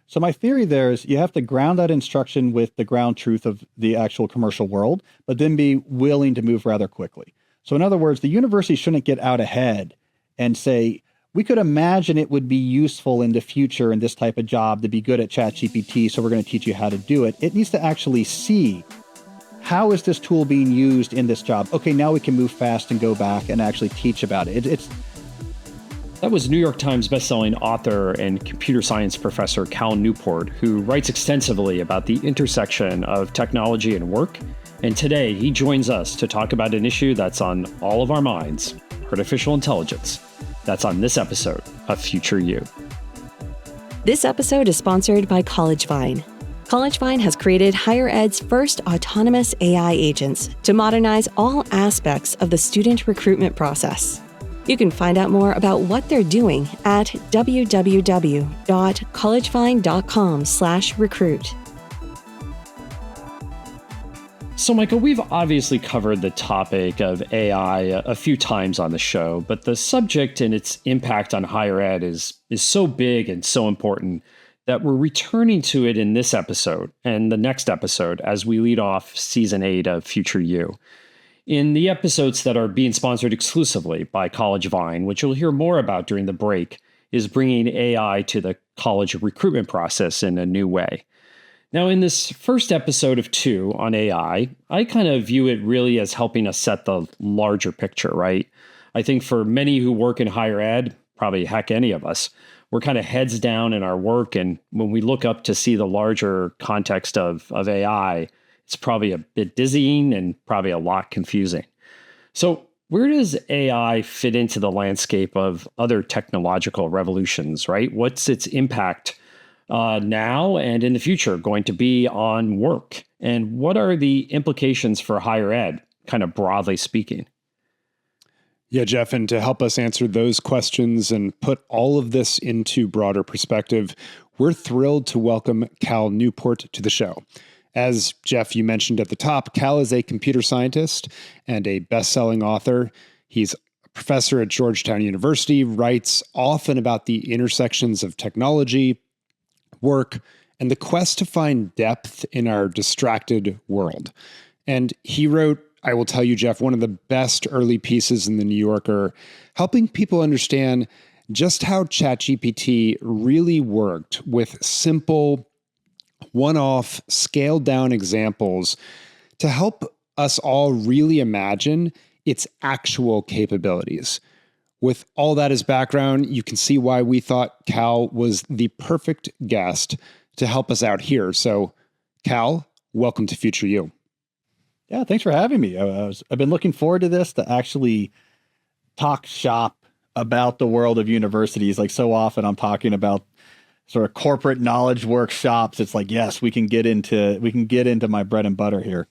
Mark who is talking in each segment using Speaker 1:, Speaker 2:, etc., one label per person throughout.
Speaker 1: So my theory there is you have to ground that instruction with the ground truth of the actual commercial world, but then be willing to move rather quickly. So in other words, the university shouldn't get out ahead and say, we could imagine it would be useful in the future in this type of job to be good at ChatGPT, so we're going to teach you how to do it. It needs to actually see, how is this tool being used in this job? Okay, now we can move fast and go back and actually teach about it.
Speaker 2: That was New York Times bestselling author and computer science professor Cal Newport, who writes extensively about the intersection of technology and work. And today he joins us to talk about an issue that's on all of our minds, artificial intelligence. That's on this episode of Future You.
Speaker 3: This episode is sponsored by CollegeVine. CollegeVine has created higher ed's first autonomous AI agents to modernize all aspects of the student recruitment process. You can find out more about what they're doing at www.collegevine.com/recruit.
Speaker 2: So, Michael, we've obviously covered the topic of AI a few times on the show, but the subject and its impact on higher ed is so big and so important that we're returning to it in this episode and the next episode as we lead off Season 8 of Future You. In the episodes that are being sponsored exclusively by CollegeVine, which you'll hear more about during the break, is bringing AI to the college recruitment process in a new way. Now, in this first episode of 2 on AI, I kind of view it really as helping us set the larger picture, right? I think for many who work in higher ed, probably heck any of us, we're kind of heads down in our work. And when we look up to see the larger context of AI, it's probably a bit dizzying and probably a lot confusing. So where does AI fit into the landscape of other technological revolutions, right? What's its impact now and in the future going to be on work? And what are the implications for higher ed, kind of broadly speaking?
Speaker 4: Yeah, Jeff, and to help us answer those questions and put all of this into broader perspective, we're thrilled to welcome Cal Newport to the show. As Jeff, you mentioned at the top, Cal is a computer scientist and a best-selling author. He's a professor at Georgetown University, writes often about the intersections of technology, work, and the quest to find depth in our distracted world. And he wrote, I will tell you, Jeff, one of the best early pieces in the New Yorker, helping people understand just how ChatGPT really worked with simple, one-off, scaled-down examples to help us all really imagine its actual capabilities. With all that as background, you can see why we thought Cal was the perfect guest to help us out here. So, Cal, welcome to Future You.
Speaker 1: Yeah, thanks for having me. I've been looking forward to this, to actually talk shop about the world of universities. Like so often I'm talking about sort of corporate knowledge workshops. It's like, yes, we can get into my bread and butter here.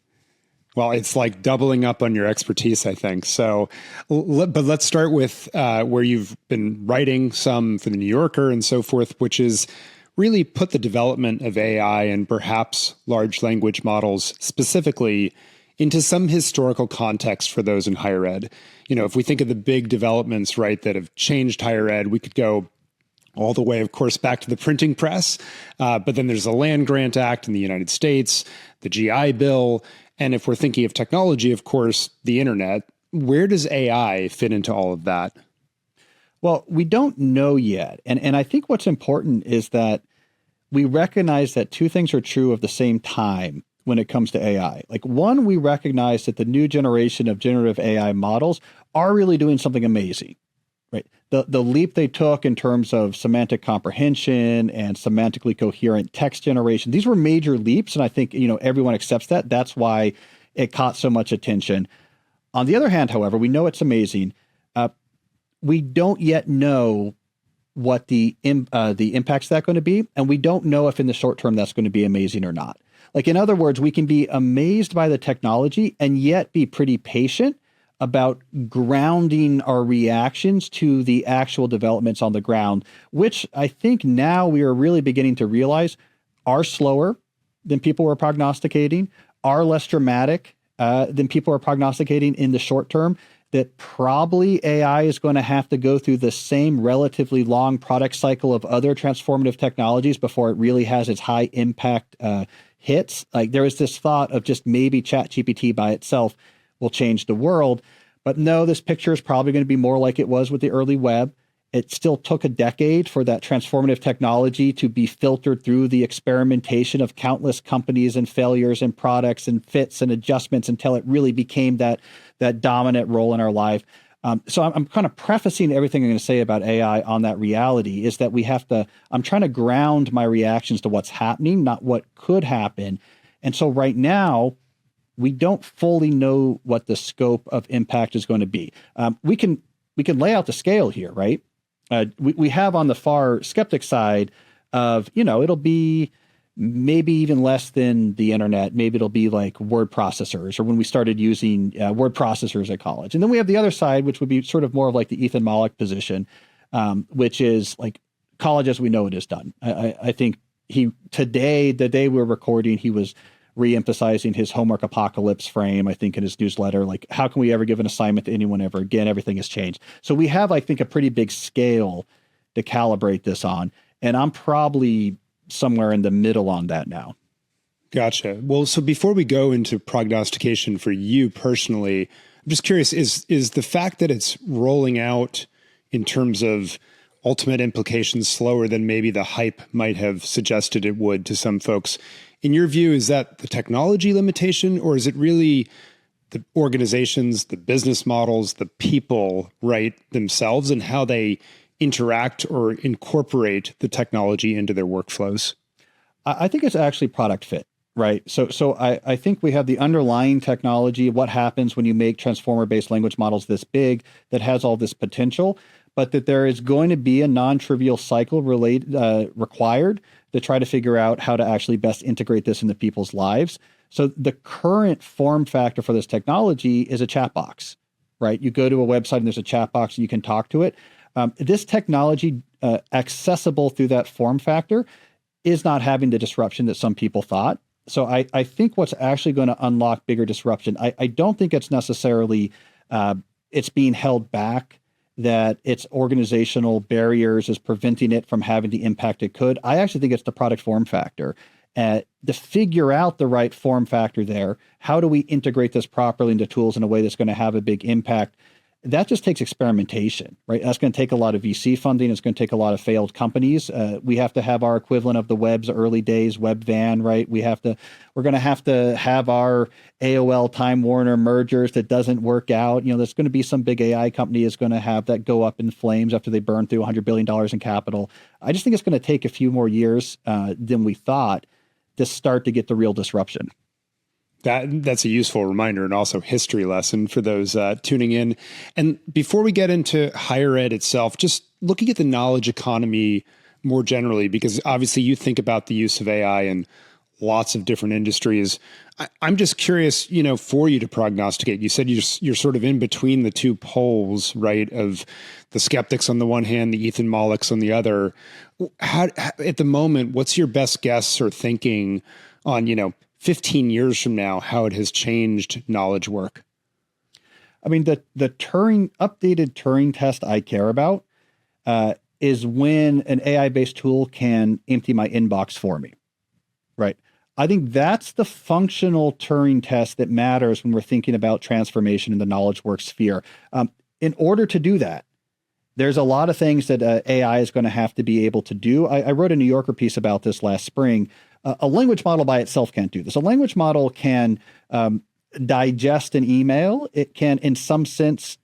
Speaker 4: Well, it's like doubling up on your expertise, I think. So, but let's start with where you've been writing some for the New Yorker and so forth, which is really put the development of AI and perhaps large language models specifically into some historical context for those in higher ed. You know, if we think of the big developments, right, that have changed higher ed, we could go all the way, of course, back to the printing press. But then there's the Land Grant Act in the United States, the GI Bill. And if we're thinking of technology, of course, the internet. Where does AI fit into all of that?
Speaker 1: Well, we don't know yet. And I think what's important is that we recognize that two things are true of the same time when it comes to AI. Like one, we recognize that the new generation of generative AI models are really doing something amazing. Right. The leap they took in terms of semantic comprehension and semantically coherent text generation, these were major leaps. And I think, everyone accepts that. That's why it caught so much attention. On the other hand, however, we know it's amazing. We don't yet know what the impact's that going to be. And we don't know if in the short term that's going to be amazing or not. Like, in other words, we can be amazed by the technology and yet be pretty patient about grounding our reactions to the actual developments on the ground, which I think now we are really beginning to realize are slower than people were prognosticating, are less dramatic than people are prognosticating in the short term. that probably AI is going to have to go through the same relatively long product cycle of other transformative technologies before it really has its high impact hits. Like there is this thought of just maybe ChatGPT by itself will change the world. But no, this picture is probably going to be more like it was with the early web. It still took a decade for that transformative technology to be filtered through the experimentation of countless companies and failures and products and fits and adjustments until it really became that dominant role in our life. So I'm kind of prefacing everything I'm going to say about AI on that reality is that I'm trying to ground my reactions to what's happening, not what could happen. And so right now, we don't fully know what the scope of impact is going to be. We can lay out the scale here, right? We have on the far skeptic side of, it'll be maybe even less than the internet. Maybe it'll be like word processors or when we started using word processors at college. And then we have the other side, which would be sort of more of like the Ethan Mollick position, which is like college as we know it is done. I think today, the day we're recording, he was re-emphasizing his homework apocalypse frame, I think in his newsletter, like how can we ever give an assignment to anyone ever again? Everything has changed. So we have, I think, a pretty big scale to calibrate this on. And I'm probably somewhere in the middle on that now.
Speaker 4: Gotcha. Well, so before we go into prognostication for you personally, I'm just curious, is the fact that it's rolling out in terms of ultimate implications slower than maybe the hype might have suggested it would to some folks, in your view, is that the technology limitation, or is it really the organizations, the business models, the people, right, themselves and how they interact or incorporate the technology into their workflows?
Speaker 1: I think it's actually product fit, right? So I think we have the underlying technology, what happens when you make transformer-based language models this big that has all this potential, but that there is going to be a non-trivial cycle required to try to figure out how to actually best integrate this into people's lives. So the current form factor for this technology is a chat box, right? You go to a website and there's a chat box and you can talk to it. This technology accessible through that form factor is not having the disruption that some people thought. So I think what's actually going to unlock bigger disruption, I don't think it's necessarily it's being held back, that its organizational barriers is preventing it from having the impact it could. I actually think it's the product form factor. To figure out the right form factor there, how do we integrate this properly into tools in a way that's going to have a big impact? That just takes experimentation, right? That's going to take a lot of VC funding. It's going to take a lot of failed companies. We have to have our equivalent of the web's early days, WebVan, right? We're going to have our AOL Time Warner mergers that doesn't work out. There's going to be some big AI company is going to have that go up in flames after they burn through $100 billion in capital. I just think it's going to take a few more years than we thought to start to get the real disruption.
Speaker 4: That's a useful reminder and also history lesson for those tuning in. And before we get into higher ed itself, just looking at the knowledge economy more generally, because obviously you think about the use of AI in lots of different industries. I'm just curious, for you to prognosticate. You said you're sort of in between the two poles, right, of the skeptics on the one hand, the Ethan Mollicks on the other. How, at the moment, what's your best guess or thinking on, 15 years from now, how it has changed knowledge work?
Speaker 1: I mean, the updated Turing test I care about is when an AI-based tool can empty my inbox for me, right? I think that's the functional Turing test that matters when we're thinking about transformation in the knowledge work sphere. In order to do that, there's a lot of things that AI is going to have to be able to do. I wrote a New Yorker piece about this last spring. A language model by itself can't do this. A language model can digest an email. It can, in some sense,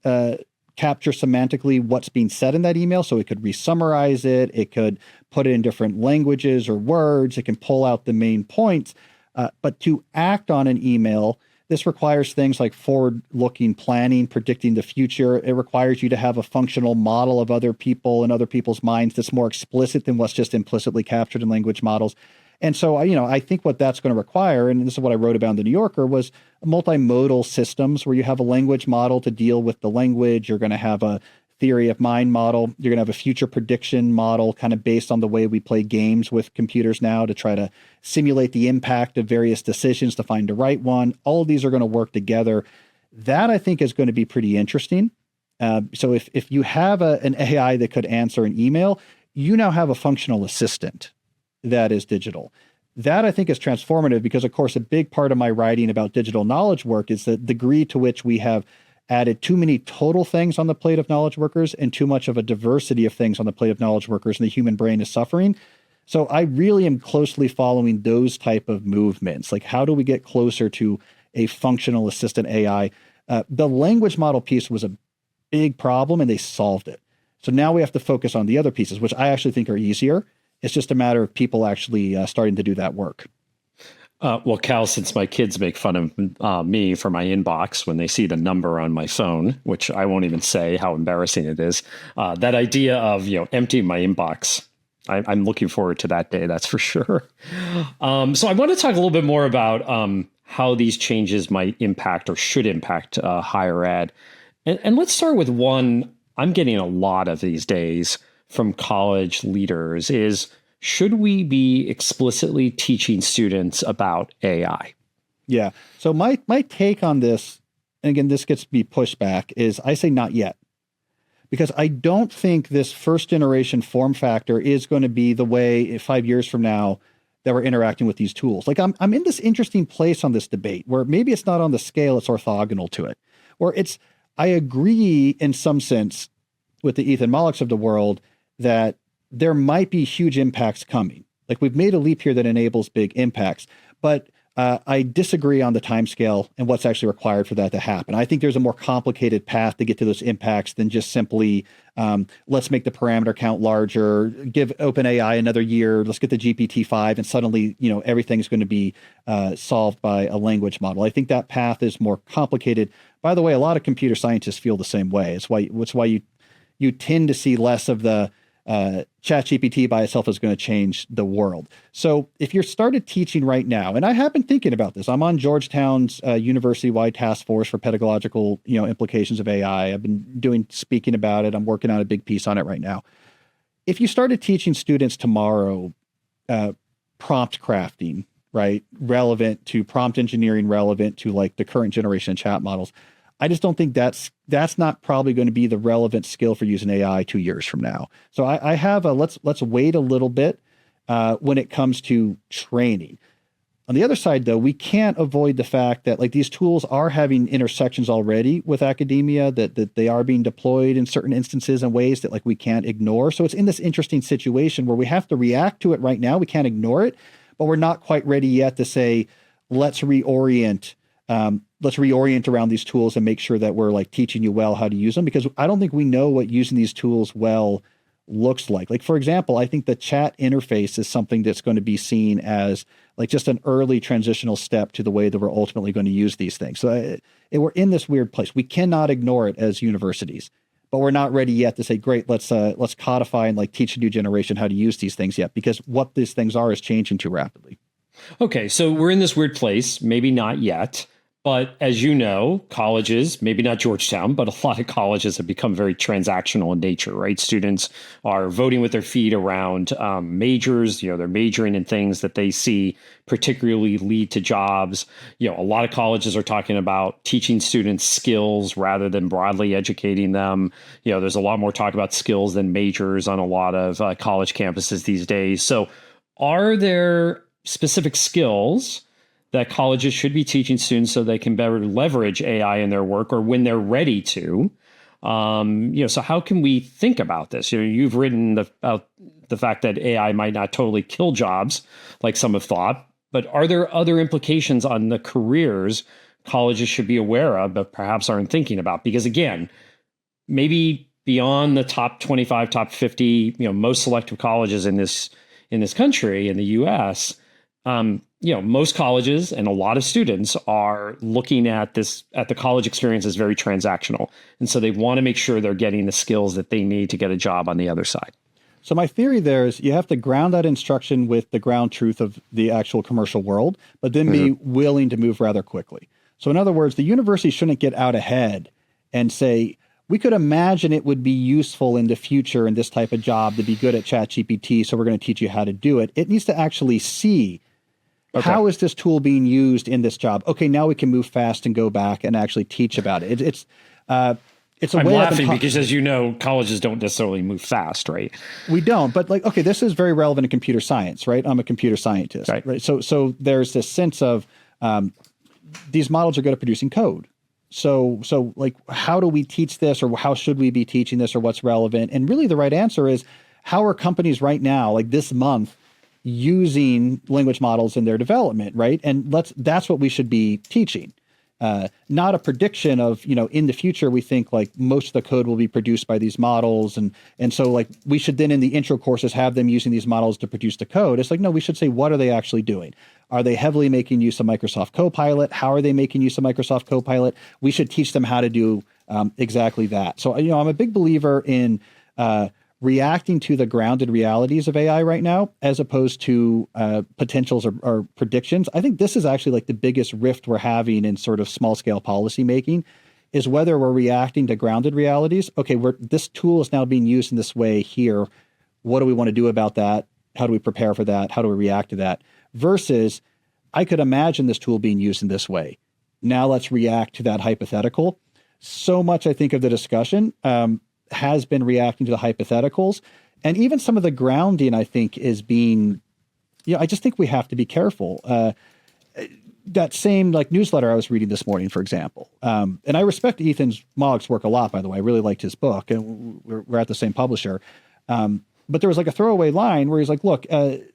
Speaker 1: capture semantically what's being said in that email. So it could re-summarize it. It could put it in different languages or words. It can pull out the main points. But to act on an email, this requires things like forward-looking planning, predicting the future. It requires you to have a functional model of other people and other people's minds that's more explicit than what's just implicitly captured in language models. And so, I think what that's going to require, and this is what I wrote about in the New Yorker, was multimodal systems where you have a language model to deal with the language. You're going to have a theory of mind model. You're going to have a future prediction model kind of based on the way we play games with computers now to try to simulate the impact of various decisions to find the right one. All of these are going to work together. That I think is going to be pretty interesting. So if you have an AI that could answer an email, you now have a functional assistant that is digital. That I think is transformative because, of course, a big part of my writing about digital knowledge work is the degree to which we have added too many total things on the plate of knowledge workers and too much of a diversity of things on the plate of knowledge workers, and the human brain is suffering. So I really am closely following those type of movements. Like, how do we get closer to a functional assistant AI? The language model piece was a big problem, and they solved it. So now we have to focus on the other pieces, which I actually think are easier. It's just a matter of people actually starting to do that work.
Speaker 2: Well, Cal, since my kids make fun of me for my inbox when they see the number on my phone, which I won't even say how embarrassing it is, that idea of emptying my inbox, I'm looking forward to that day. That's for sure. So I want to talk a little bit more about how these changes might impact or should impact higher ed, and let's start with one I'm getting a lot of these days from college leaders is, should we be explicitly teaching students about AI?
Speaker 1: Yeah. So my take on this, and again, this gets me pushed back, is I say not yet. Because I don't think this first generation form factor is going to be the way 5 years from now that we're interacting with these tools. Like I'm in this interesting place on this debate where maybe it's not on the scale, it's orthogonal to it. Or I agree in some sense with the Ethan Maliks of the world that there might be huge impacts coming. Like, we've made a leap here that enables big impacts, but I disagree on the timescale and what's actually required for that to happen. I think there's a more complicated path to get to those impacts than just simply let's make the parameter count larger, give OpenAI another year, let's get the GPT-5, and suddenly everything's going to be solved by a language model. I think that path is more complicated. By the way, a lot of computer scientists feel the same way. It's why you tend to see less of the ChatGPT by itself is going to change the world. So if you're started teaching right now, and I have been thinking about this, I'm on Georgetown's university-wide task force for pedagogical implications of AI. I've been speaking about it. I'm working on a big piece on it right now. If you started teaching students tomorrow prompt crafting, right, relevant to prompt engineering, relevant to like the current generation of chat models, I just don't think that's not probably going to be the relevant skill for using AI 2 years from now. So I have let's wait a little bit when it comes to training. On the other side, though, we can't avoid the fact that like these tools are having intersections already with academia, that they are being deployed in certain instances in ways that like we can't ignore. So it's in this interesting situation where we have to react to it right now. We can't ignore it, but we're not quite ready yet to say, let's reorient around these tools and make sure that we're like teaching you well how to use them, because I don't think we know what using these tools well looks like. Like, for example, I think the chat interface is something that's going to be seen as like just an early transitional step to the way that we're ultimately going to use these things. So we're in this weird place. We cannot ignore it as universities, but we're not ready yet to say, great, let's codify and like teach a new generation how to use these things yet, because what these things are is changing too rapidly.
Speaker 2: Okay, so we're in this weird place, maybe not yet. But as you know, colleges, maybe not Georgetown, but a lot of colleges have become very transactional in nature, right? Students are voting with their feet around majors. They're majoring in things that they see particularly lead to jobs. A lot of colleges are talking about teaching students skills rather than broadly educating them. There's a lot more talk about skills than majors on a lot of college campuses these days. So are there specific skills that colleges should be teaching students so they can better leverage AI in their work, or when they're ready to? So how can we think about this? You've written about the fact that AI might not totally kill jobs like some have thought, but are there other implications on the careers colleges should be aware of, but perhaps aren't thinking about? Because again, maybe beyond the top 25, top 50, most selective colleges in this country, in the US, most colleges and a lot of students are looking at the college experience as very transactional. And so they want to make sure they're getting the skills that they need to get a job on the other side.
Speaker 1: So my theory there is you have to ground that instruction with the ground truth of the actual commercial world, but then be willing to move rather quickly. So in other words, the university shouldn't get out ahead and say, we could imagine it would be useful in the future in this type of job to be good at ChatGPT, so we're going to teach you how to do it. It needs to actually see
Speaker 2: Okay.
Speaker 1: How is this tool being used in this job? Okay, now we can move fast and go back and actually teach about it. It's a
Speaker 2: I'm
Speaker 1: way
Speaker 2: laughing because, as you know, colleges don't necessarily move fast, right?
Speaker 1: we don't, but like, okay, this is very relevant in computer science, right? I'm a computer scientist, right? So there's this sense of these models are good at producing code. So like, how do we teach this, or how should we be teaching this, or what's relevant? And really the right answer is, how are companies right now, like this month, using language models in their development, right? And that's what we should be teaching. Not a prediction of, in the future, we think like most of the code will be produced by these models. And so like we should then in the intro courses have them using these models to produce the code. It's like, no, we should say, what are they actually doing? Are they heavily making use of Microsoft Copilot? How are they making use of Microsoft Copilot? We should teach them how to do exactly that. So, I'm a big believer in reacting to the grounded realities of AI right now, as opposed to potentials or predictions. I think this is actually like the biggest rift we're having in sort of small scale policy making, is whether we're reacting to grounded realities. Okay, this tool is now being used in this way here. What do we want to do about that? How do we prepare for that? How do we react to that? Versus, I could imagine this tool being used in this way. Now let's react to that hypothetical. So much, I think, of the discussion has been reacting to the hypotheticals, and even some of the grounding, I think, is being, I just think we have to be careful. That same like newsletter I was reading this morning, for example, and I respect Ethan Mogg's work a lot, by the way. I really liked his book, and we're at the same publisher. But there was like a throwaway line where he's like, look,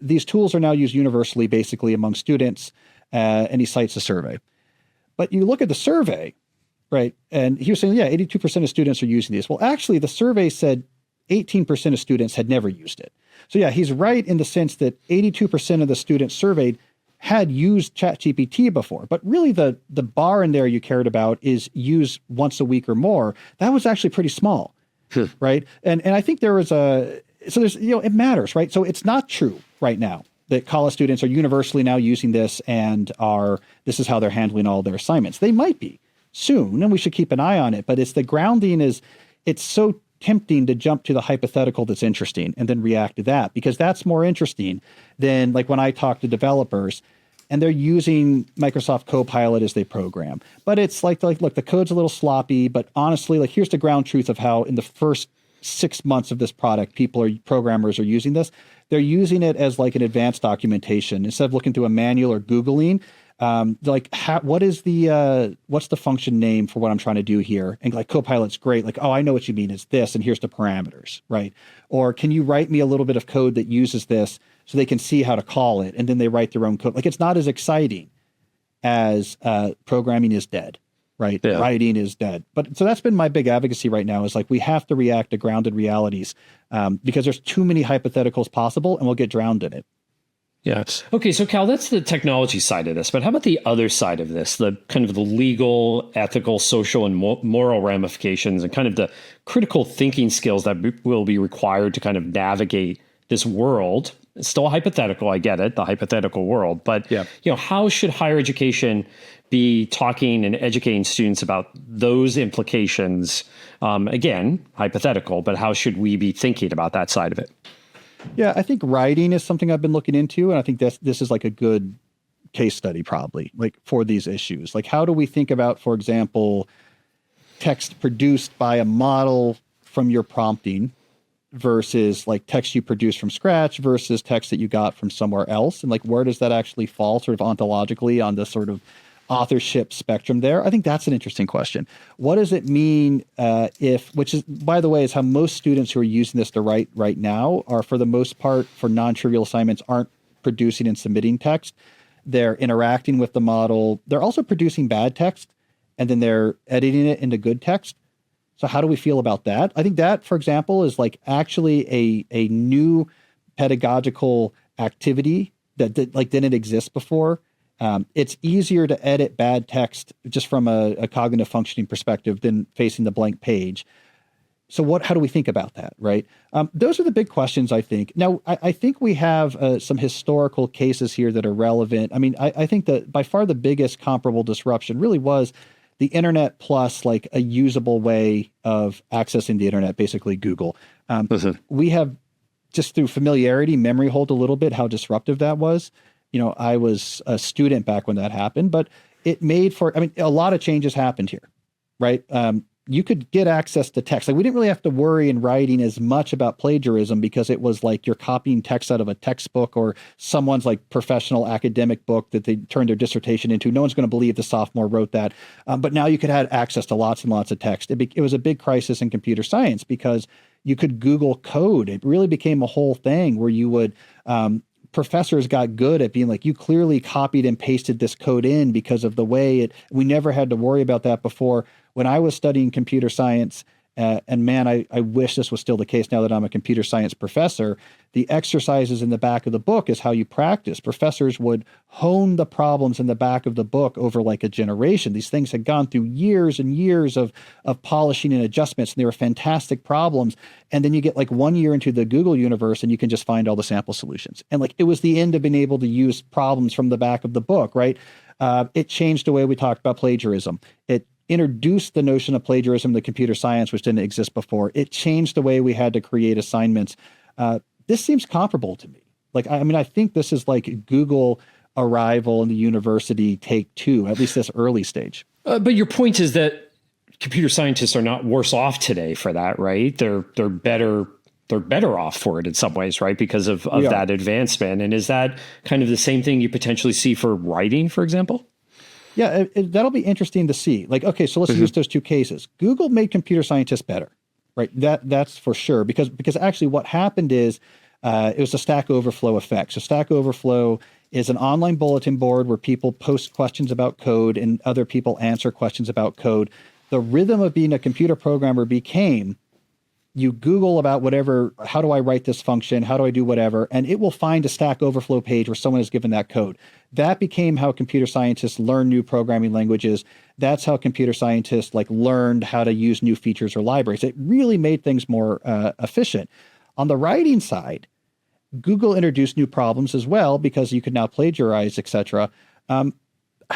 Speaker 1: these tools are now used universally, basically among students, and he cites a survey. But you look at the survey, right? And he was saying, 82% of students are using these. Well, actually, the survey said 18% of students had never used it. So he's right in the sense that 82% of the students surveyed had used ChatGPT before. But really the bar in there you cared about is use once a week or more. That was actually pretty small, right? And I think there's, it matters, right? So it's not true right now that college students are universally now using this and this is how they're handling all their assignments. They might be soon, and we should keep an eye on it. But it's the grounding it's so tempting to jump to the hypothetical that's interesting and then react to that, because that's more interesting than like when I talk to developers and they're using Microsoft Copilot as they program. But it's like, look, the code's a little sloppy, but honestly, like here's the ground truth of how in the first 6 months of this product, programmers are using this. They're using it as like an advanced documentation instead of looking through a manual or Googling. What's the function name for what I'm trying to do here? And like Copilot's great. Like, oh, I know what you mean. It's this, and here's the parameters, right? Or can you write me a little bit of code that uses this so they can see how to call it, and then they write their own code. Like, it's not as exciting as programming is dead, right? Yeah. Writing is dead. But so that's been my big advocacy right now, is like we have to react to grounded realities because there's too many hypotheticals possible, and we'll get drowned in it.
Speaker 2: Yeah. Okay. So Cal, that's the technology side of this, but how about the other side of this, the kind of the legal, ethical, social, and moral ramifications, and kind of the critical thinking skills that will be required to kind of navigate this world? It's still hypothetical. I get it, the hypothetical world, but how should higher education be talking and educating students about those implications? Again, hypothetical, but how should we be thinking about that side of it?
Speaker 1: Yeah, I think writing is something I've been looking into, and I think this is like a good case study probably, like for these issues. Like, how do we think about, for example, text produced by a model from your prompting versus like text you produced from scratch versus text that you got from somewhere else? And like, where does that actually fall sort of ontologically on the sort of authorship spectrum there? I think that's an interesting question. What does it mean which is, by the way, is how most students who are using this to write right now are, for the most part, for non-trivial assignments, aren't producing and submitting text. They're interacting with the model. They're also producing bad text, and then they're editing it into good text. So how do we feel about that? I think that, for example, is like actually a new pedagogical activity that like didn't exist before. It's easier to edit bad text just from a cognitive functioning perspective than facing the blank page. So how do we think about that, right? Those are the big questions, I think. Now, I think we have some historical cases here that are relevant. I mean, I think that by far the biggest comparable disruption really was the internet plus like a usable way of accessing the internet, basically Google. We have, just through familiarity, memory hold a little bit how disruptive that was. I was a student back when that happened, but it made for, I mean, a lot of changes happened here, right? You could get access to text. Like we didn't really have to worry in writing as much about plagiarism because it was like you're copying text out of a textbook or someone's like professional academic book that they turned their dissertation into. No one's going to believe the sophomore wrote that. But now you could have access to lots and lots of text. It was a big crisis in computer science because you could Google code. It really became a whole thing where you would, professors got good at being like, you clearly copied and pasted this code in because of the way we never had to worry about that before. When I was studying computer science, and man, I wish this was still the case now that I'm a computer science professor, the exercises in the back of the book is how you practice. Professors would hone the problems in the back of the book over like a generation. These things had gone through years and years of polishing and adjustments, and they were fantastic problems. And then you get like 1 year into the Google universe and you can just find all the sample solutions. And like it was the end of being able to use problems from the back of the book, right? It changed the way we talked about plagiarism. It introduced the notion of plagiarism to computer science, which didn't exist before. It changed the way we had to create assignments. This seems comparable to me. Like, I mean, I think this is like Google arrival in the university take two, at least this early stage.
Speaker 2: But your point is that computer scientists are not worse off today for that, right? They're better off for it in some ways, right? Because of that advancement. And is that kind of the same thing you potentially see for writing, for example?
Speaker 1: Yeah, that'll be interesting to see. Like, okay, so let's use those two cases. Google made computer scientists better, right? That's for sure. Because actually what happened is it was a Stack Overflow effect. So Stack Overflow is an online bulletin board where people post questions about code and other people answer questions about code. The rhythm of being a computer programmer became you Google about whatever, how do I write this function? How do I do whatever? And it will find a Stack Overflow page where someone has given that code. That became how computer scientists learn new programming languages. That's how computer scientists like learned how to use new features or libraries. It really made things more efficient. On the writing side, Google introduced new problems as well because you could now plagiarize, etc. I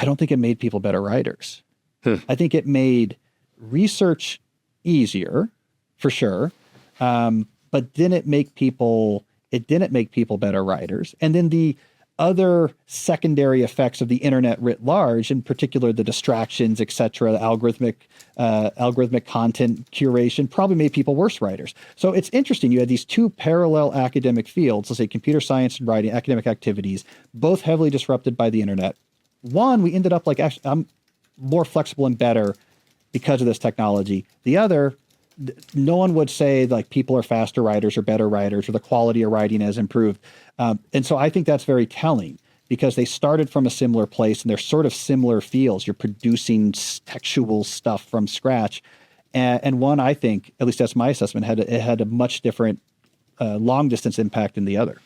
Speaker 1: don't think it made people better writers. I think it made research easier, for sure. But didn't make people better writers. And then the other secondary effects of the internet writ large, in particular the distractions, et cetera, the algorithmic content curation, probably made people worse writers. So it's interesting. You had these two parallel academic fields, let's say computer science and writing, academic activities, both heavily disrupted by the internet. One, we ended up like, actually, I'm more flexible and better because of this technology. The other, no one would say like people are faster writers or better writers or the quality of writing has improved. And so I think that's very telling because they started from a similar place and they're sort of similar fields. You're producing textual stuff from scratch. And one, I think, at least that's my assessment, had a much different long distance impact than the other.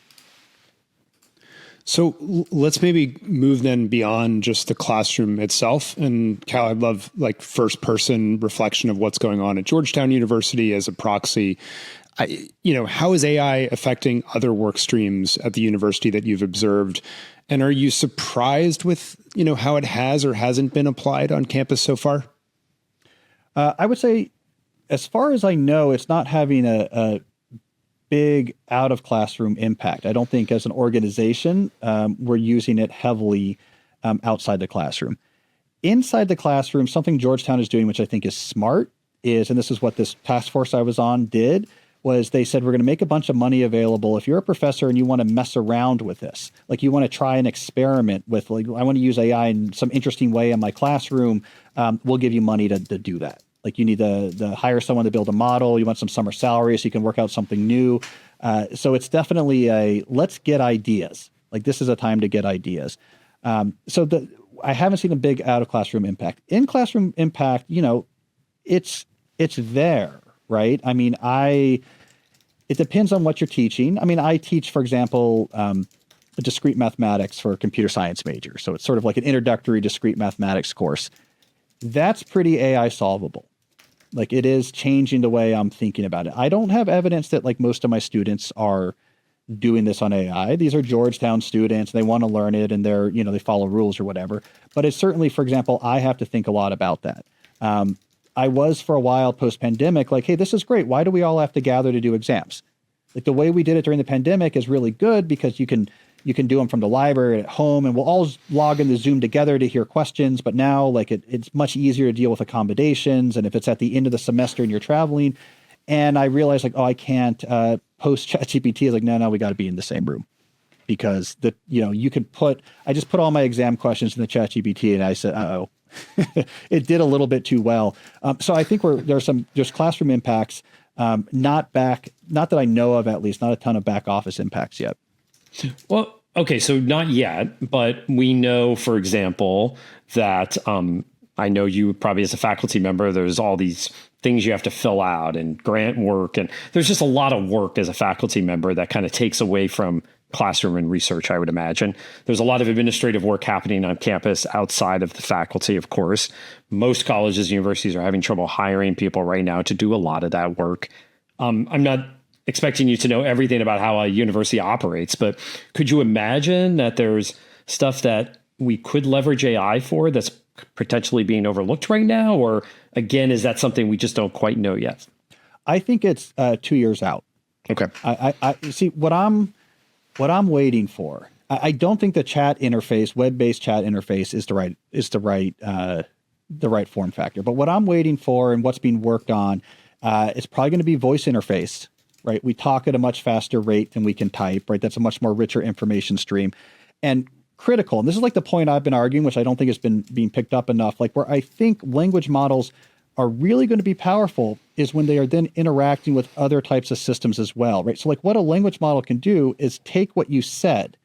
Speaker 4: So let's maybe move then beyond just the classroom itself. And Cal, I'd love like first person reflection of what's going on at Georgetown University as a proxy. How is AI affecting other work streams at the university that you've observed? And are you surprised with, how it has or hasn't been applied on campus so far?
Speaker 1: I would say, as far as I know, it's not having a big out of classroom impact. I don't think as an organization, we're using it heavily outside the classroom. Inside the classroom, something Georgetown is doing, which I think is smart, and this is what this task force I was on did, was they said, we're going to make a bunch of money available. If you're a professor and you want to mess around with this, like you want to try an experiment with, like, I want to use AI in some interesting way in my classroom, we'll give you money to do that. Like you need to hire someone to build a model. You want some summer salary so you can work out something new. So it's definitely let's get ideas. Like this is a time to get ideas. I haven't seen a big out of classroom impact. In classroom impact, it's there, right? I mean, it depends on what you're teaching. I mean, I teach, for example, discrete mathematics for computer science majors. So it's sort of like an introductory discrete mathematics course. That's pretty AI solvable. Like it is changing the way I'm thinking about it. I don't have evidence that like most of my students are doing this on AI. These are Georgetown students. They want to learn it and they follow rules or whatever. But it's certainly, for example, I have to think a lot about that. I was for a while post-pandemic, like, hey, this is great. Why do we all have to gather to do exams? Like the way we did it during the pandemic is really good because you can you can do them from the library at home, and we'll all log into Zoom together to hear questions. But now, like, it's much easier to deal with accommodations. And if it's at the end of the semester and you're traveling, and I realized, like, oh, I can't post ChatGPT. It's like, no, we got to be in the same room, because you could I just put all my exam questions in the ChatGPT, and I said, uh-oh, it did a little bit too well. So I think there's classroom impacts. Not that I know of, at least, not a ton of back office impacts yet.
Speaker 2: Well, okay, so not yet, but we know, for example, that I know you probably as a faculty member, there's all these things you have to fill out and grant work, and there's just a lot of work as a faculty member that kind of takes away from classroom and research, I would imagine. There's a lot of administrative work happening on campus outside of the faculty, of course. Most colleges and universities are having trouble hiring people right now to do a lot of that work. I'm not expecting you to know everything about how a university operates, but could you imagine that there's stuff that we could leverage AI for that's potentially being overlooked right now? Or again, is that something we just don't quite know yet?
Speaker 1: I think it's 2 years out.
Speaker 2: Okay.
Speaker 1: I see what I'm waiting for. I don't think the chat interface, web-based chat interface, is the right form factor. But what I'm waiting for and what's being worked on is probably going to be voice interface. Right, we talk at a much faster rate than we can type. Right, that's a much more richer information stream, and critical. And this is like the point I've been arguing, which I don't think has been being picked up enough. Like, where I think language models are really going to be powerful is when they are then interacting with other types of systems as well. Right, so like what a language model can do is take what you said,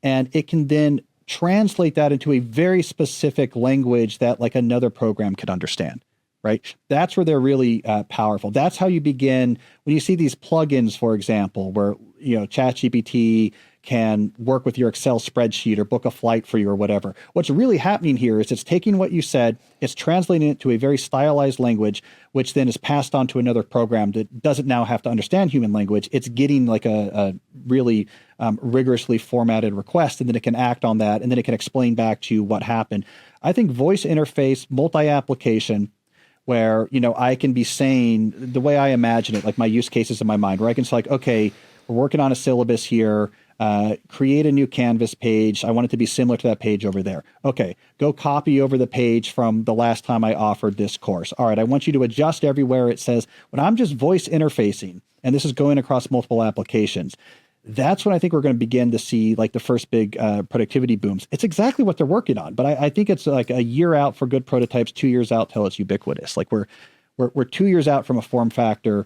Speaker 1: and it can then translate that into a very specific language that like another program could understand. Right. That's where they're really powerful. That's how you begin when you see these plugins, for example, where, ChatGPT can work with your Excel spreadsheet or book a flight for you or whatever. What's really happening here is it's taking what you said, it's translating it to a very stylized language, which then is passed on to another program that doesn't now have to understand human language. It's getting like a really rigorously formatted request, and then it can act on that, and then it can explain back to you what happened. I think voice interface, multi-application, where, I can be saying the way I imagine it, like my use cases in my mind, where I can say, like, okay, we're working on a syllabus here, create a new Canvas page. I want it to be similar to that page over there. Okay, go copy over the page from the last time I offered this course. All right, I want you to adjust everywhere it says, when I'm just voice interfacing, and this is going across multiple applications, that's when I think we're going to begin to see like the first big productivity booms. It's exactly what they're working on, but I think it's like a year out for good prototypes, 2 years out till it's ubiquitous. Like we're 2 years out from a form factor,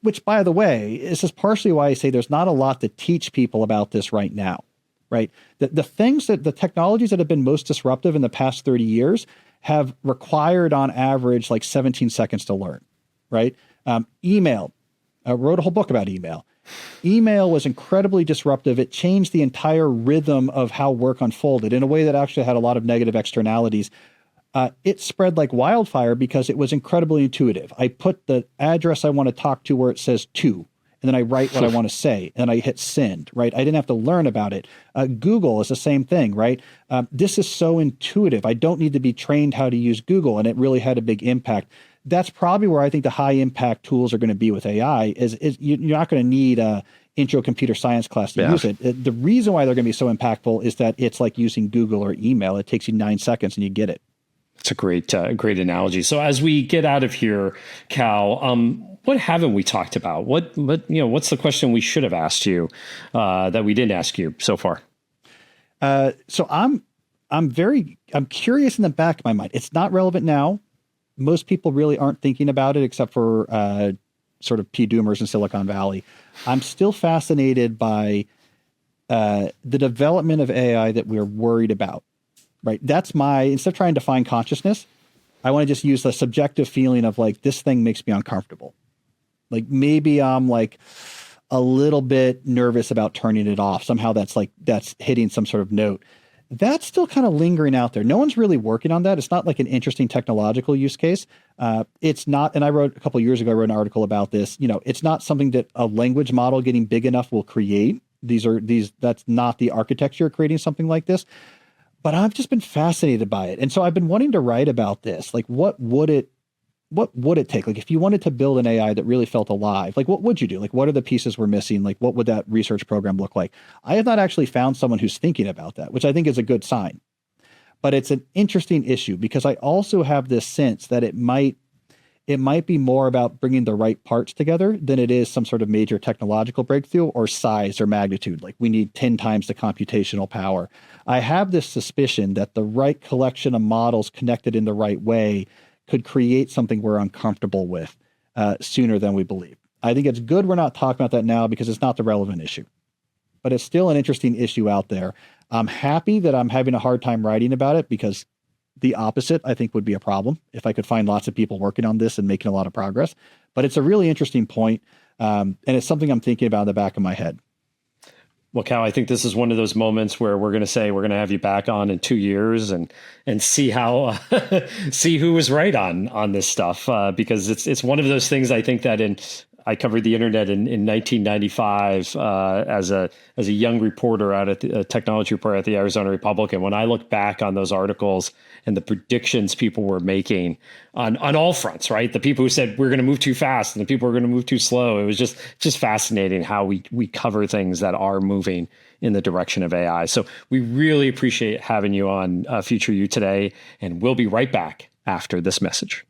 Speaker 1: which, by the way, this is partially why I say there's not a lot to teach people about this right now. Right, the technologies that have been most disruptive in the past 30 years have required on average like 17 seconds to learn. Right, email. I wrote a whole book about email. Email was incredibly disruptive. It changed the entire rhythm of how work unfolded in a way that actually had a lot of negative externalities. It spread like wildfire because it was incredibly intuitive. I put the address I want to talk to where it says to, and then I write what I want to say, and I hit send, right? I didn't have to learn about it. Google is the same thing, right? This is so intuitive. I don't need to be trained how to use Google, and it really had a big impact. That's probably where I think the high impact tools are going to be with AI is you're not going to need a intro computer science class to use it. The reason why they're going to be so impactful is that it's like using Google or email. It takes you 9 seconds and you get it.
Speaker 2: It's a great analogy. So as we get out of here, Cal, what haven't we talked about? What's the question we should have asked you that we didn't ask you so far?
Speaker 1: So I'm curious in the back of my mind. It's not relevant now. Most people really aren't thinking about it except for sort of P-doomers in Silicon Valley. I'm still fascinated by the development of AI that we're worried about, right? Instead of trying to find consciousness, I want to just use the subjective feeling of like, this thing makes me uncomfortable. Like maybe I'm like a little bit nervous about turning it off. Somehow that's hitting some sort of note. That's still kind of lingering out there. No one's really working on that. It's not like an interesting technological use case. It's not, and I wrote a couple of years ago, I wrote an article about this. It's not something that a language model getting big enough will create. That's not the architecture creating something like this. But I've just been fascinated by it. And so I've been wanting to write about this. Like, what would it what would it take? Like if you wanted to build an AI that really felt alive, like what would you do? Like what are the pieces we're missing? Like what would that research program look like? I have not actually found someone who's thinking about that, which I think is a good sign. But it's an interesting issue because I also have this sense that it might be more about bringing the right parts together than it is some sort of major technological breakthrough or size or magnitude. Like we need 10 times the computational power. I have this suspicion that the right collection of models connected in the right way could create something we're uncomfortable with sooner than we believe. I think it's good we're not talking about that now because it's not the relevant issue. But it's still an interesting issue out there. I'm happy that I'm having a hard time writing about it because the opposite, I think, would be a problem if I could find lots of people working on this and making a lot of progress. But it's a really interesting point, and it's something I'm thinking about in the back of my head.
Speaker 2: Well, Cal, I think this is one of those moments where we're going to say we're going to have you back on in 2 years and see how see who was right on this stuff because it's one of those things I think that I covered the internet in 1995 as a young reporter out at the technology reporter at the Arizona Republic. And when I look back on those articles and the predictions people were making on all fronts, right? The people who said we're going to move too fast and the people who are going to move too slow. It was just fascinating how we cover things that are moving in the direction of AI. So we really appreciate having you on Future You today, and we'll be right back after this message.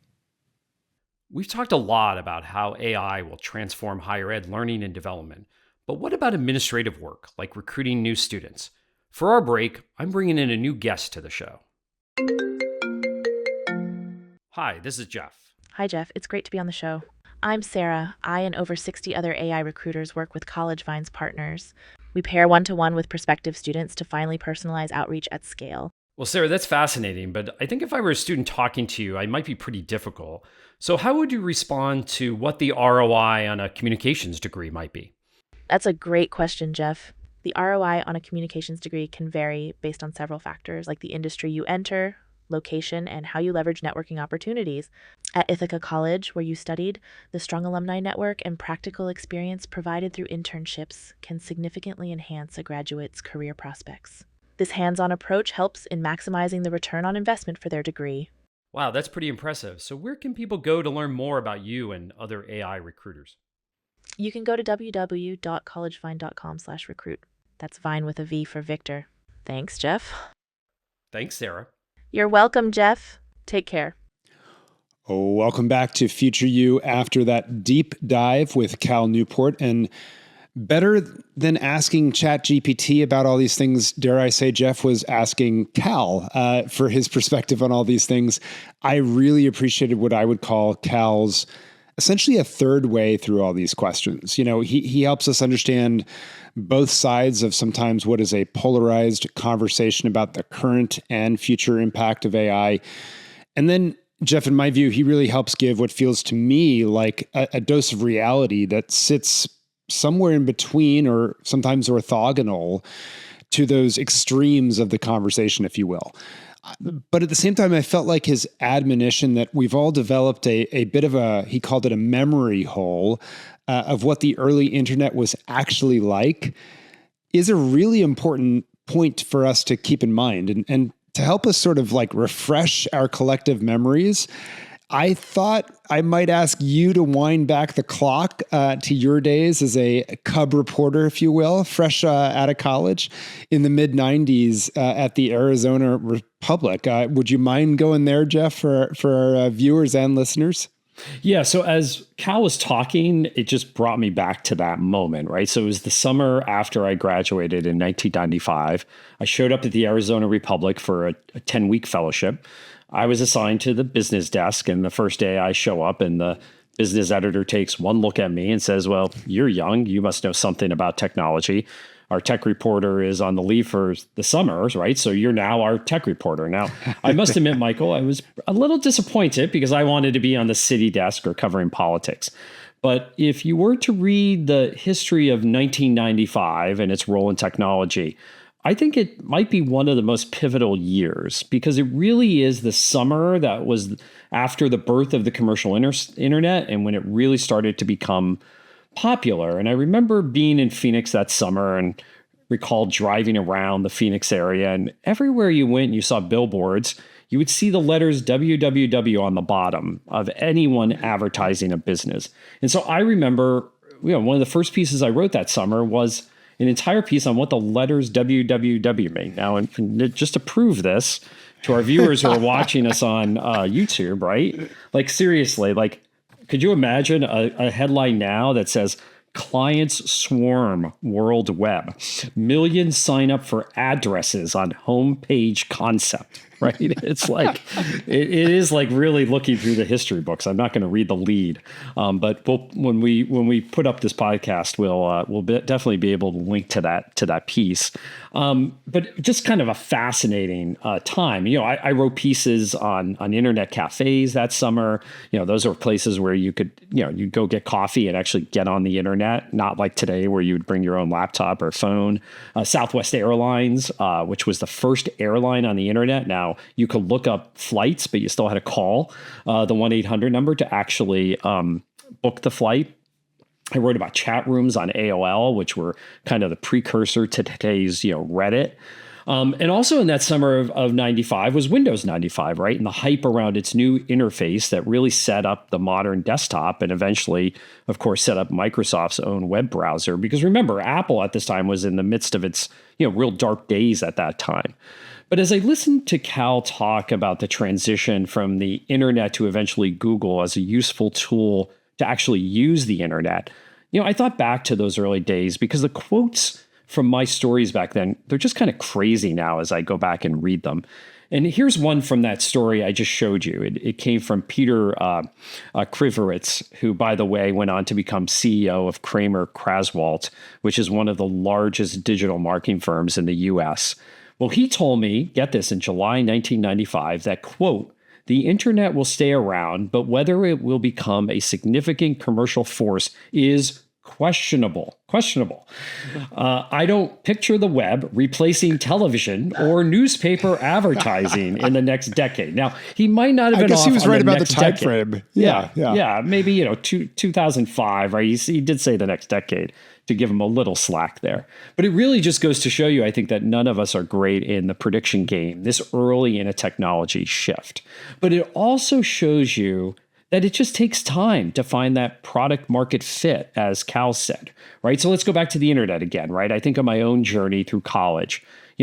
Speaker 5: We've talked a lot about how AI will transform higher ed learning and development, but what about administrative work, like recruiting new students? For our break, I'm bringing in a new guest to the show. Hi, this is Jeff.
Speaker 6: Hi, Jeff. It's great to be on the show. I'm Sarah. I and over 60 other AI recruiters work with CollegeVine's partners. We pair one-to-one with prospective students to finally personalize outreach at scale.
Speaker 5: Well, Sarah, that's fascinating, but I think if I were a student talking to you, I might be pretty difficult. So how would you respond to what the ROI on a communications degree might be?
Speaker 6: That's a great question, Jeff. The ROI on a communications degree can vary based on several factors, like the industry you enter, location, and how you leverage networking opportunities. At Ithaca College, where you studied, the strong alumni network and practical experience provided through internships can significantly enhance a graduate's career prospects. This hands-on approach helps in maximizing the return on investment for their degree.
Speaker 5: Wow, that's pretty impressive. So where can people go to learn more about you and other AI recruiters?
Speaker 6: You can go to www.collegevine.com/recruit. That's Vine with a V for Victor. Thanks, Jeff.
Speaker 5: Thanks, Sarah.
Speaker 6: You're welcome, Jeff. Take care.
Speaker 4: Oh, welcome back to Future You after that deep dive with Cal Newport. And better than asking ChatGPT about all these things, dare I say, Jeff was asking Cal for his perspective on all these things. I really appreciated what I would call Cal's essentially a third way through all these questions. You know, he helps us understand both sides of sometimes what is a polarized conversation about the current and future impact of AI. And then, Jeff, in my view, he really helps give what feels to me like a dose of reality that sits somewhere in between or sometimes orthogonal to those extremes of the conversation, if you will. But at the same time, I felt like his admonition that we've all developed a bit of he called it a memory hole of what the early internet was actually like is a really important point for us to keep in mind. And to help us sort of like refresh our collective memories, I thought I might ask you to wind back the clock to your days as a cub reporter, if you will, fresh out of college in the mid-90s at the Arizona Republic. Would you mind going there, Jeff, for our viewers and listeners?
Speaker 2: Yeah. So as Cal was talking, it just brought me back to that moment, right? So it was the summer after I graduated in 1995. I showed up at the Arizona Republic for a 10-week fellowship. I was assigned to the business desk, and the first day I show up and the business editor takes one look at me and says, well, you're young. You must know something about technology. Our tech reporter is on the leave for the summers, right? So you're now our tech reporter. Now, I must admit, Michael, I was a little disappointed because I wanted to be on the city desk or covering politics. But if you were to read the history of 1995 and its role in technology, I think it might be one of the most pivotal years because it really is the summer that was after the birth of the commercial internet and when it really started to become popular. And I remember being in Phoenix that summer and recall driving around the Phoenix area, and everywhere you went, you saw billboards. you would see the letters www on the bottom of anyone advertising a business. And so I remember, one of the first pieces I wrote that summer was an entire piece on what the letters www mean. Now, and just to prove this to our viewers who are watching us on YouTube, right? Like, seriously, like, could you imagine a headline now that says, "Clients swarm World Web. Millions sign up for addresses on homepage concept." Right? It's like, it is like really looking through the history books. I'm not going to read the lead, but when we put up this podcast, we'll definitely be able to link to that piece. But just kind of a fascinating time. I wrote pieces on internet cafes that summer. Those are places where you could, you go get coffee and actually get on the internet, not like today where you would bring your own laptop or phone. Southwest Airlines, which was the first airline on the internet. Now, you could look up flights, but you still had to call the 1-800 number to actually book the flight. I wrote about chat rooms on AOL, which were kind of the precursor to today's, Reddit. And also in that summer of 95 was Windows 95, right? And the hype around its new interface that really set up the modern desktop and eventually, of course, set up Microsoft's own web browser. Because remember, Apple at this time was in the midst of its, real dark days at that time. But as I listened to Cal talk about the transition from the internet to eventually Google as a useful tool to actually use the internet, I thought back to those early days because the quotes from my stories back then, they're just kind of crazy now as I go back and read them. And here's one from that story I just showed you. It came from Peter Kriveritz, who, by the way, went on to become CEO of Kramer Kraswalt, which is one of the largest digital marketing firms in the U.S. Well, he told me, get this, in July 1995, that, quote, "The internet will stay around, but whether it will become a significant commercial force is questionable. I don't picture the web replacing television or newspaper advertising in the next decade." Now, he might not have been off. I guess
Speaker 4: he was right about the time
Speaker 2: decade.
Speaker 4: frame.
Speaker 2: Yeah. Maybe 2005. Right? He did say the next decade, to give him a little slack there. But it really just goes to show you, I think, that none of us are great in the prediction game this early in a technology shift. But it also shows you that it just takes time to find that product market fit, as Cal said, right? So let's go back to the internet again, right? I think of my own journey through college.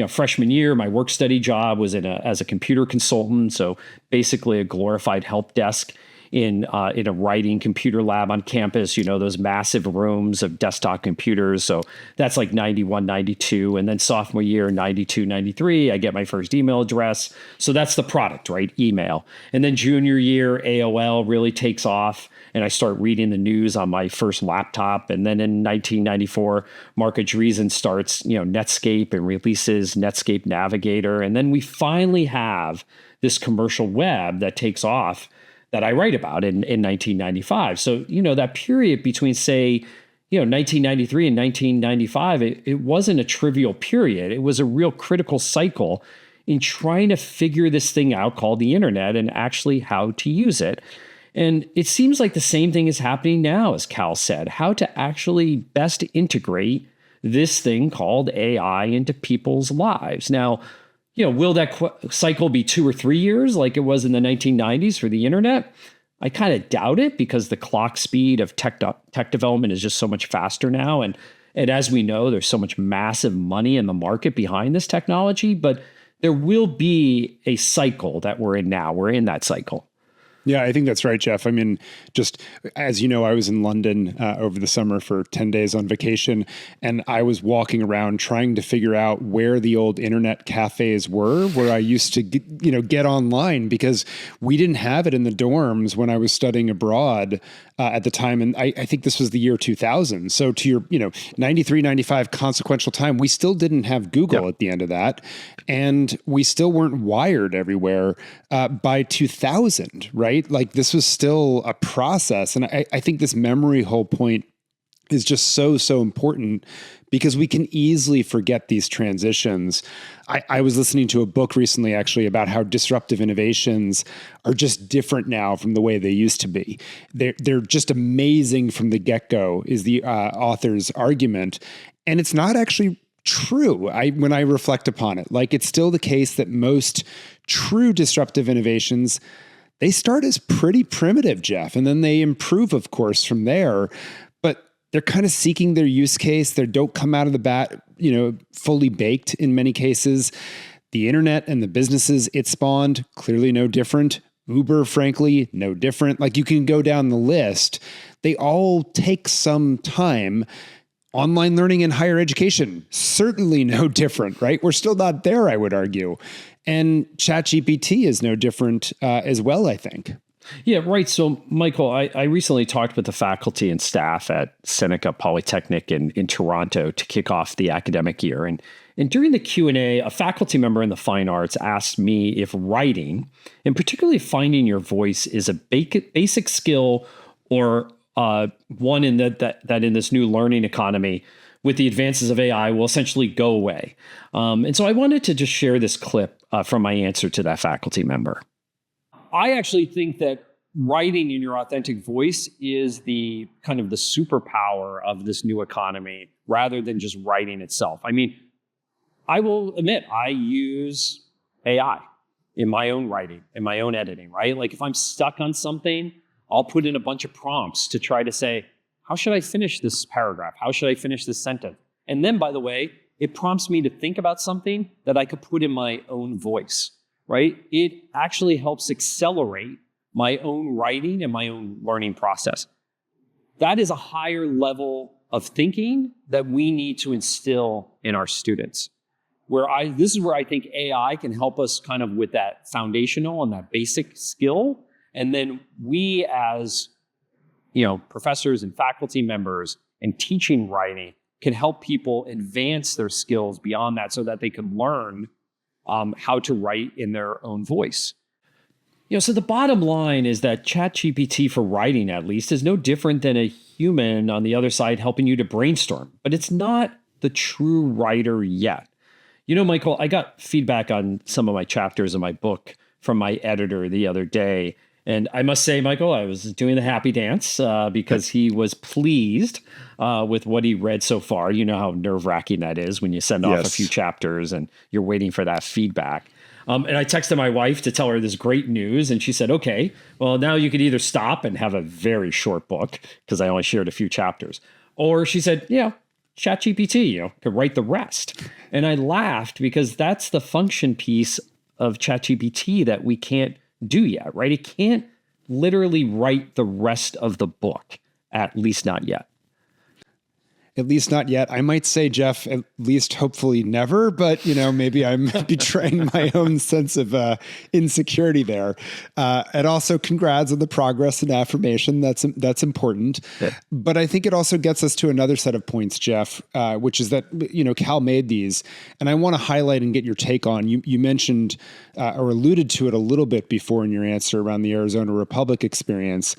Speaker 2: Freshman year, my work study job was as a computer consultant. So basically a glorified help desk in a writing computer lab on campus, those massive rooms of desktop computers. So that's like 91, 92. And then sophomore year, 92, 93, I get my first email address. So that's the product, right? Email. And then junior year, AOL really takes off. And I start reading the news on my first laptop. And then in 1994, Mark Andreessen starts, Netscape and releases Netscape Navigator. And then we finally have this commercial web that takes off that I write about in 1995. So, that period between, say, 1993 and 1995, it wasn't a trivial period. It was a real critical cycle in trying to figure this thing out called the internet and actually how to use it. And it seems like the same thing is happening now, as Cal said, how to actually best integrate this thing called AI into people's lives. Now, will that cycle be 2 or 3 years like it was in the 1990s for the internet? I kind of doubt it because the clock speed of tech development is just so much faster now. And as we know, there's so much massive money in the market behind this technology, but there will be a cycle that we're in now. We're in that cycle.
Speaker 4: Yeah, I think that's right, Jeff. I mean, just as you know, I was in London over the summer for 10 days on vacation, and I was walking around trying to figure out where the old internet cafes were, where I used to get online, because we didn't have it in the dorms when I was studying abroad at the time. And I think this was the year 2000. So to your, 93, 95 consequential time, we still didn't have Google at the end of that. And we still weren't wired everywhere by 2000, right? Like, this was still a process. And I think this memory hole point is just so important, because we can easily forget these transitions. I was listening to a book recently, actually, about how disruptive innovations are just different now from the way they used to be. They're just amazing from the get-go, is the author's argument. And it's not actually true. When I reflect upon it, like it's still the case that most true disruptive innovations, they start as pretty primitive, Jeff, and then they improve, of course, from there. But they're kind of seeking their use case. They don't come out of the bat, fully baked in many cases. The internet and the businesses it spawned, clearly no different. Uber, frankly, no different. Like you can go down the list. They all take some time. Online learning in higher education, certainly no different, right? We're still not there, I would argue. And ChatGPT is no different as well, I think.
Speaker 2: Yeah, right. So, Michael, I recently talked with the faculty and staff at Seneca Polytechnic in Toronto to kick off the academic year. And during the Q&A, a faculty member in the fine arts asked me if writing, and particularly finding your voice, is a basic skill or one in that in this new learning economy with the advances of AI will essentially go away. And so I wanted to just share this clip from my answer to that faculty member. I actually think that writing in your authentic voice is the kind of the superpower of this new economy rather than just writing itself. I mean, I will admit I use AI in my own writing, in my own editing, right? Like if I'm stuck on something, I'll put in a bunch of prompts to try to say, how should I finish this paragraph? How should I finish this sentence? And then, by the way, it prompts me to think about something that I could put in my own voice, right? It actually helps accelerate my own writing and my own learning process. That is a higher level of thinking that we need to instill in our students. This is where I think AI can help us kind of with that foundational and that basic skill. And then we as, professors and faculty members and teaching writing can help people advance their skills beyond that so that they can learn how to write in their own voice. So the bottom line is that ChatGPT for writing, at least, is no different than a human on the other side helping you to brainstorm, but it's not the true writer yet. Michael, I got feedback on some of my chapters of my book from my editor the other day. And I must say, Michael, I was doing the happy dance because he was pleased with what he read so far. You know how nerve-wracking that is when you send off a few chapters and you're waiting for that feedback. And I texted my wife to tell her this great news. And she said, okay, well, now you could either stop and have a very short book because I only shared a few chapters. Or she said, ChatGPT, could write the rest. And I laughed because that's the function piece of ChatGPT that we can't do yet, right? It can't literally write the rest of the book, at least not yet.
Speaker 4: At least not yet. I might say, Jeff, at least hopefully never, but maybe I'm betraying my own sense of insecurity there. And also congrats on the progress and affirmation. That's important. Yeah. But I think it also gets us to another set of points, Jeff, which is that, Cal made these, and I want to highlight and get your take on. You mentioned or alluded to it a little bit before in your answer around the Arizona Republic experience,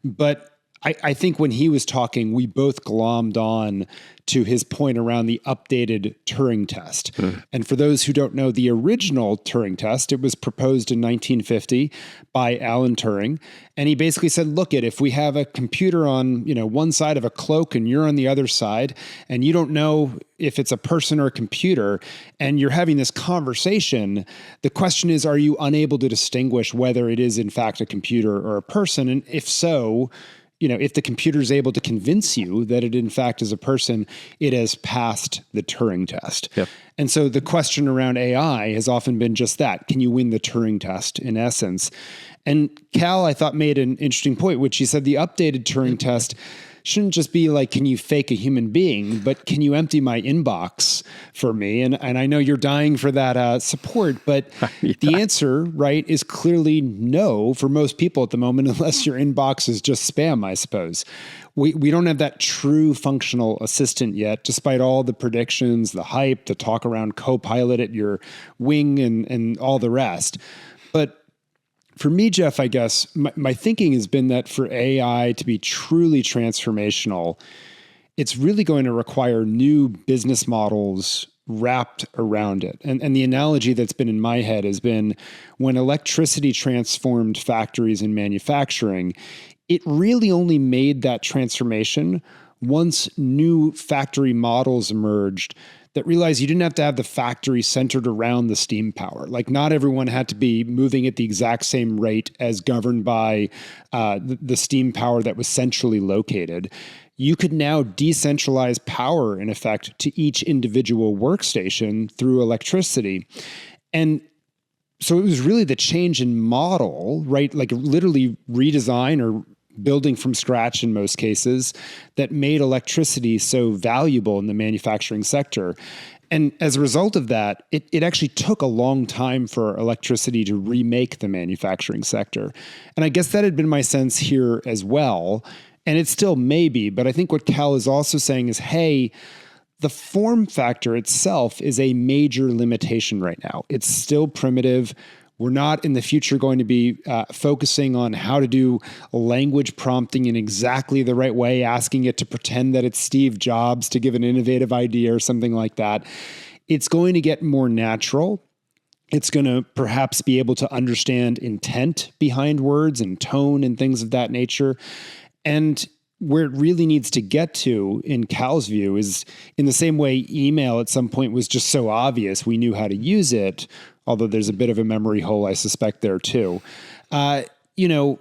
Speaker 4: but I think when he was talking, we both glommed on to his point around the updated Turing test. And for those who don't know, the original Turing test, it was proposed in 1950 by Alan Turing. And he basically said, look, if we have a computer on, one side of a cloak and you're on the other side, and you don't know if it's a person or a computer, and you're having this conversation, the question is, are you unable to distinguish whether it is in fact a computer or a person? And if so, if the computer is able to convince you that it in fact is a person, it has passed the Turing test. Yep. And so the question around AI has often been just that. Can you win the Turing test in essence? And Cal, I thought, made an interesting point, which he said the updated Turing test shouldn't just be like, can you fake a human being, but can you empty my inbox for me? And I know you're dying for that support, but the answer, right, is clearly no for most people at the moment, unless your inbox is just spam, I suppose. We don't have that true functional assistant yet, despite all the predictions, the hype, the talk around Copilot at your wing and all the rest. But for me, Jeff, I guess my thinking has been that for AI to be truly transformational, it's really going to require new business models wrapped around it. And the analogy that's been in my head has been when electricity transformed factories and manufacturing, it really only made that transformation once new factory models emerged that realized you didn't have to have the factory centered around the steam power. Like not everyone had to be moving at the exact same rate as governed by the steam power that was centrally located. You could now decentralize power, in effect, to each individual workstation through electricity. And so it was really the change in model, right? Like literally redesign or building from scratch in most cases, that made electricity so valuable in the manufacturing sector. And as a result of that, it actually took a long time for electricity to remake the manufacturing sector. And I guess that had been my sense here as well. And it still may be, but I think what Cal is also saying is, hey, the form factor itself is a major limitation right now. It's still primitive. We're not in the future going to be focusing on how to do language prompting in exactly the right way, asking it to pretend that it's Steve Jobs to give an innovative idea or something like that. It's going to get more natural. It's going to perhaps be able to understand intent behind words and tone and things of that nature. And where it really needs to get to, in Cal's view, is in the same way email at some point was just so obvious we knew how to use it, although there's a bit of a memory hole, I suspect, there too. We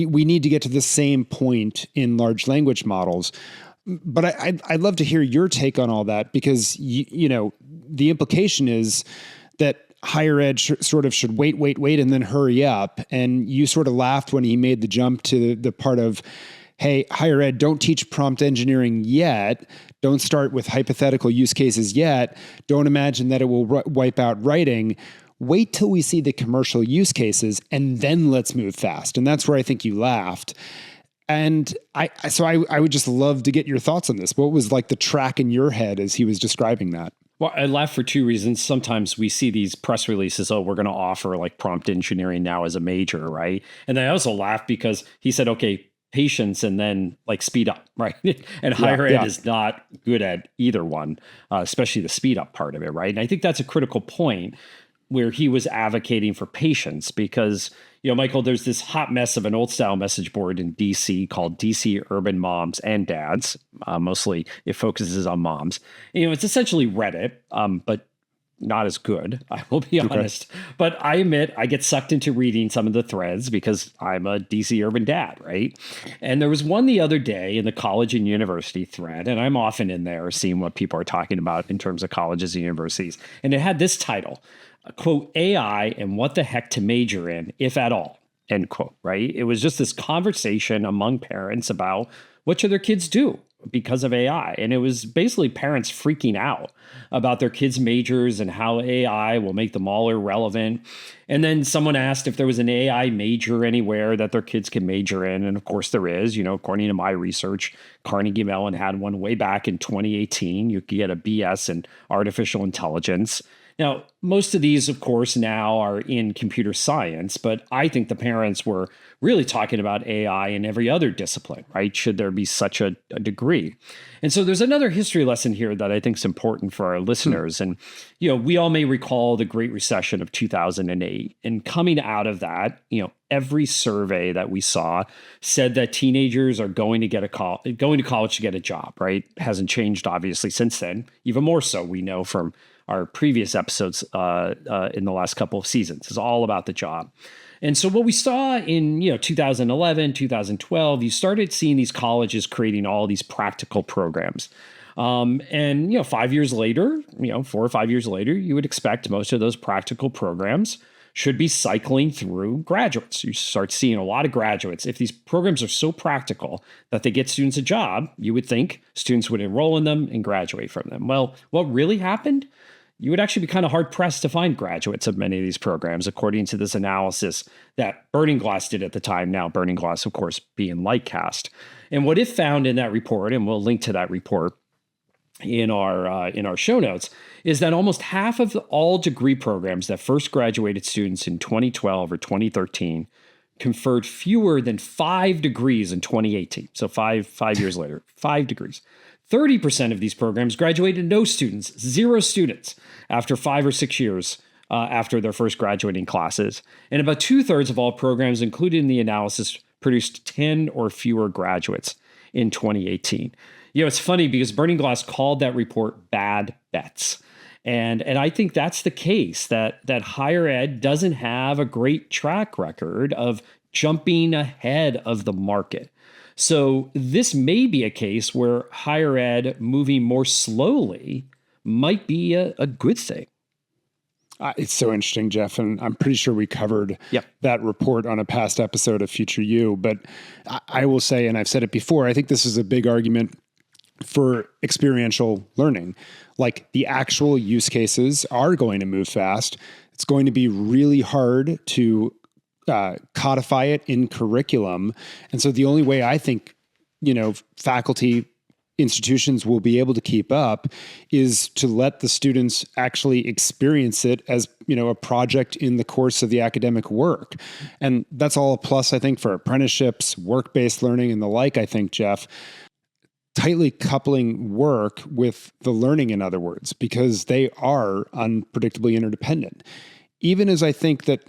Speaker 4: need to get to the same point in large language models. But I'd love to hear your take on all that, because, the implication is that higher ed sort of should wait, and then hurry up. And you sort of laughed when he made the jump to the part of, hey, higher ed, don't teach prompt engineering yet. Don't start with hypothetical use cases yet. Don't imagine that it will wipe out writing. Wait till we see the commercial use cases, and then let's move fast. And that's where I think you laughed. And I would just love to get your thoughts on this. What was like the track in your head as he was describing that?
Speaker 2: Well, I laugh for two reasons. Sometimes we see these press releases, oh, we're going to offer like prompt engineering now as a major, right? And I also laugh because he said, okay, patience and then like speed up, right? And higher ed is not good at either one, especially the speed up part of it, right? And I think that's a critical point where he was advocating for patience because, Michael, there's this hot mess of an old style message board in DC called DC Urban Moms and Dads. Mostly it focuses on moms. It's essentially Reddit, but not as good, I will be honest. But I admit I get sucked into reading some of the threads because I'm a DC urban dad, right? And there was one the other day in the college and university thread, and I'm often in there seeing what people are talking about in terms of colleges and universities. And it had this title, quote, AI and what the heck to major in, if at all, end quote, right? It was just this conversation among parents about what should their kids do because of AI. And it was basically parents freaking out about their kids' majors and how AI will make them all irrelevant. And then someone asked if there was an AI major anywhere that their kids can major in. And of course there is, according to my research, Carnegie Mellon had one way back in 2018. You could get a BS in artificial intelligence. Now, most of these, of course, now are in computer science, but I think the parents were really talking about AI in every other discipline, right? Should there be such a degree? And so there's another history lesson here that I think is important for our listeners. And, we all may recall the Great Recession of 2008. And coming out of that, every survey that we saw said that teenagers are going to college to get a job, right? Hasn't changed, obviously, since then. Even more so, we know from our previous episodes in the last couple of seasons. It's all about the job. And so what we saw in 2011, 2012, you started seeing these colleges creating all these practical programs. And 5 years later, 4 or 5 years later, you would expect most of those practical programs should be cycling through graduates. You start seeing a lot of graduates. If these programs are so practical that they get students a job, you would think students would enroll in them and graduate from them. Well, what really happened? You would actually be kind of hard-pressed to find graduates of many of these programs, according to this analysis that Burning Glass did at the time. Now, Burning Glass, of course, being Lightcast. And what it found in that report, and we'll link to that report in our show notes, is that almost half of all degree programs that first graduated students in 2012 or 2013 conferred fewer than 5 degrees in 2018. So five years later, 5 degrees. 30% of these programs graduated no students, 0 students after 5 or 6 years after their first graduating classes. And about 2/3 of all programs included in the analysis produced 10 or fewer graduates. in 2018. It's funny because Burning Glass called that report bad bets. And I think that's the case, that higher ed doesn't have a great track record of jumping ahead of the market. So this may be a case where higher ed moving more slowly might be a good thing.
Speaker 4: It's so interesting, Jeff, and I'm pretty sure we covered that report on a past episode of Future You. But I will say, and I've said it before, I think this is a big argument for experiential learning. Like, the actual use cases are going to move fast. It's going to be really hard to codify it in curriculum. And so the only way I think, faculty, institutions will be able to keep up is to let the students actually experience it as, a project in the course of the academic work. And that's all a plus, I think, for apprenticeships, work-based learning, and the like, I think, Jeff. Tightly coupling work with the learning, in other words, because they are unpredictably interdependent. Even as I think that,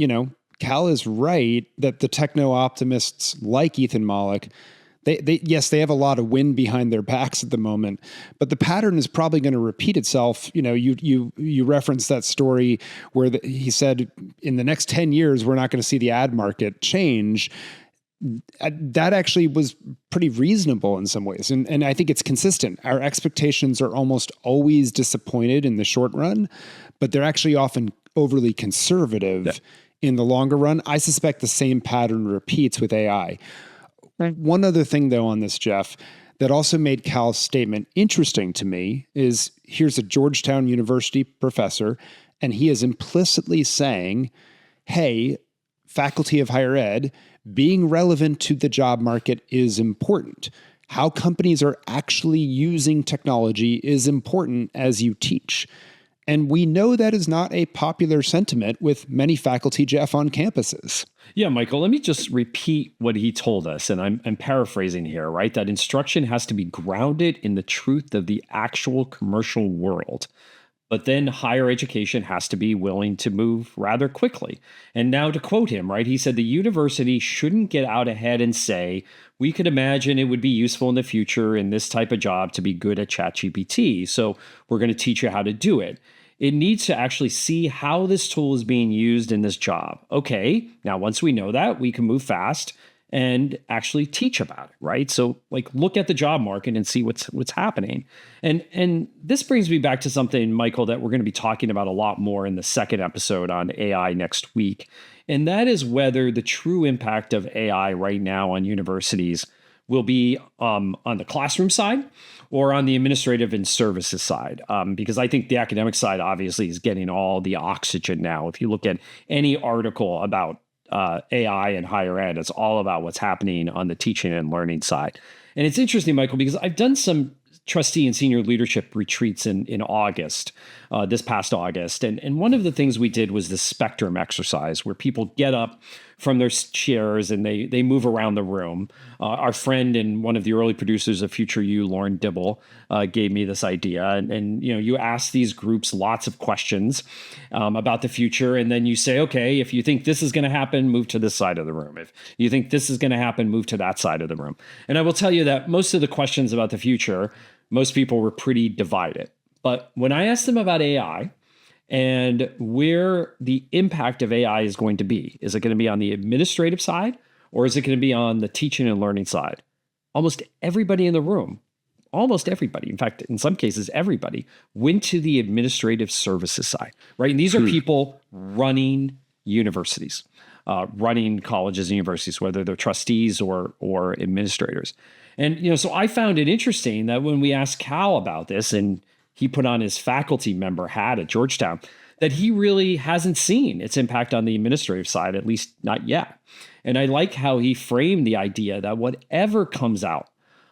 Speaker 4: Cal is right that the techno-optimists like Ethan Mollick, they have a lot of wind behind their backs at the moment, but the pattern is probably going to repeat itself. You referenced that story where he said in the next 10 years, we're not going to see the ad market change. That actually was pretty reasonable in some ways. And I think it's consistent. Our expectations are almost always disappointed in the short run, but they're actually often overly conservative in the longer run. I suspect the same pattern repeats with AI. One other thing, though, on this, Jeff, that also made Cal's statement interesting to me is here's a Georgetown University professor, and he is implicitly saying, hey, faculty of higher ed, being relevant to the job market is important. How companies are actually using technology is important as you teach. And we know that is not a popular sentiment with many faculty, Jeff, on campuses.
Speaker 2: Yeah, Michael, let me just repeat what he told us. And I'm paraphrasing here, right? That instruction has to be grounded in the truth of the actual commercial world. But then higher education has to be willing to move rather quickly. And now to quote him, right, he said the university shouldn't get out ahead and say, we could imagine it would be useful in the future in this type of job to be good at ChatGPT. So we're going to teach you how to do it. It needs to actually see how this tool is being used in this job. Okay, now once we know that, we can move fast and actually teach about it, right? So look at the job market and see what's happening. And this brings me back to something, Michael, that we're going to be talking about a lot more in the second episode on AI next week. And that is whether the true impact of AI right now on universities will be on the classroom side or on the administrative and services side. Because I think the academic side obviously is getting all the oxygen now. If you look at any article about AI and higher ed, it's all about what's happening on the teaching and learning side. And it's interesting, Michael, because I've done some trustee and senior leadership retreats in August, this past August. And one of the things we did was the spectrum exercise where people get up from their chairs and they move around the room. Our friend and one of the early producers of Future You, Lauren Dibble, gave me this idea. And you ask these groups lots of questions about the future. And then you say, okay, if you think this is going to happen, move to this side of the room. If you think this is going to happen, move to that side of the room. And I will tell you that most of the questions about the future, most people were pretty divided. But when I asked them about AI, and where the impact of AI is going to be. Is it going to be on the administrative side or is it going to be on the teaching and learning side? Almost everybody in the room, almost everybody, in fact, in some cases, everybody went to the administrative services side, right? And these are people running universities, running colleges and universities, whether they're trustees or administrators. And, so I found it interesting that when we asked Cal about this, and he put on his faculty member hat at Georgetown, that he really hasn't seen its impact on the administrative side, at least not yet. And I like how he framed the idea that whatever comes out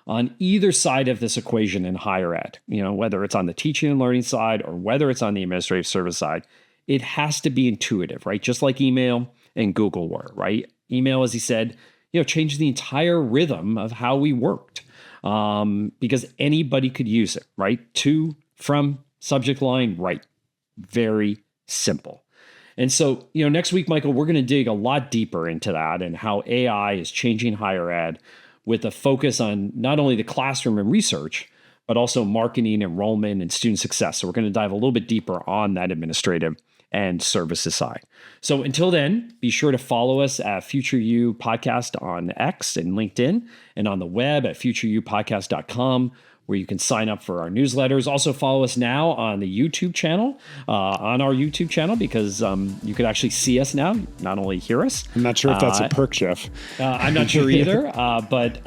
Speaker 2: on either side of this equation in higher ed, whether it's on the teaching and learning side or whether it's on the administrative service side, it has to be intuitive, right? Just like email and Google were, right? Email, as he said, changed the entire rhythm of how we worked because anybody could use it, right? To, from, subject line, right. Very simple. And so, next week, Michael, we're going to dig a lot deeper into that and how AI is changing higher ed, with a focus on not only the classroom and research, but also marketing, enrollment, and student success. So we're going to dive a little bit deeper on that administrative and services side. So until then, be sure to follow us at Future You Podcast on X and LinkedIn, and on the web at futureyoupodcast.com, where you can sign up for our newsletters. Also follow us now on the YouTube channel, because you could actually see us now, not only hear us.
Speaker 4: I'm not sure if that's a perk, Jeff.
Speaker 2: I'm not sure either, but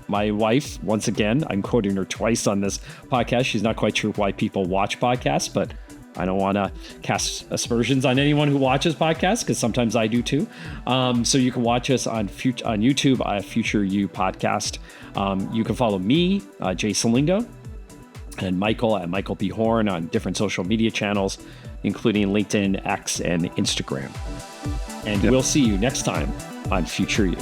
Speaker 2: my wife, once again, I'm quoting her twice on this podcast. She's not quite sure why people watch podcasts, but I don't want to cast aspersions on anyone who watches podcasts, because sometimes I do too. So you can watch us on YouTube at Future You Podcast. You can follow me, Jay Salingo, and Michael at Michael P. Horn on different social media channels, including LinkedIn, X, and Instagram. And we'll see you next time on Future You.